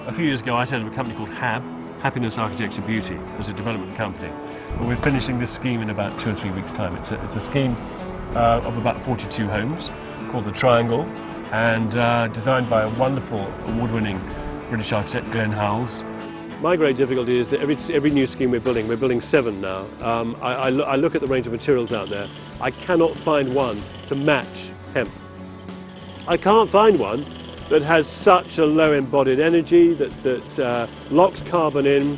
A few years ago I set up a company called HAB, Happiness, Architecture, Beauty, as a development company. And we're finishing this scheme in about 2 or 3 weeks' time. It's a scheme of about 42 homes called The Triangle, and designed by a wonderful award-winning British architect, Glenn Howells. My great difficulty is that every new scheme we're building 7 now. I look at the range of materials out there. I cannot find one to match hemp. I can't find one that has such a low embodied energy, that locks carbon in,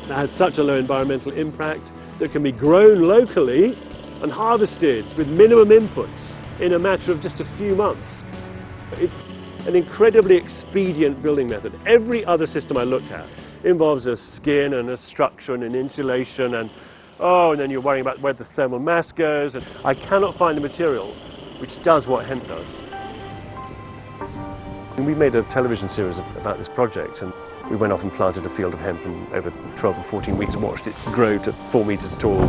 that has such a low environmental impact, that can be grown locally and harvested with minimum inputs in a matter of just a few months. It's an incredibly expedient building method. Every other system I looked at involves a skin and a structure and an insulation, and then you're worrying about where the thermal mass goes. And I cannot find a material which does what hemp does. And we made a television series about this project, and we went off and planted a field of hemp, and over 12 and 14 weeks watched it grow to 4 meters tall.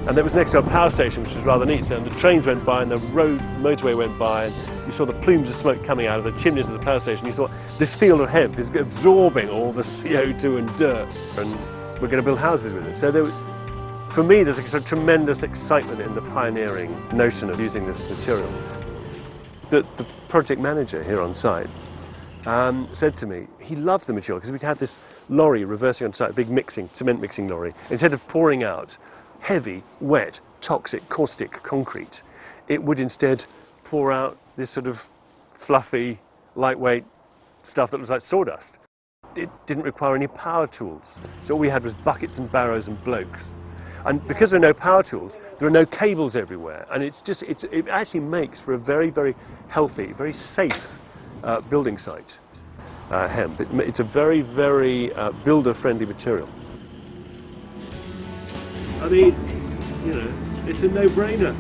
And it was next to a power station, which was rather neat. So the trains went by and the motorway went by, and you saw the plumes of smoke coming out of the chimneys of the power station. You thought, this field of hemp is absorbing all the CO2 and dirt, and we're going to build houses with it. So for me, there's a sort of tremendous excitement in the pioneering notion of using this material. The project manager here on site said to me, he loved the material because we'd had this lorry reversing on site, a big cement mixing lorry. Instead of pouring out heavy, wet, toxic, caustic concrete, it would instead pour out this sort of fluffy, lightweight stuff that was like sawdust. It didn't require any power tools. So all we had was buckets and barrows and blokes. And because there are no power tools, there are no cables everywhere. And it actually makes for a very, very healthy, very safe building site, hemp. It's a very, very builder-friendly material. I mean, you know, it's a no-brainer.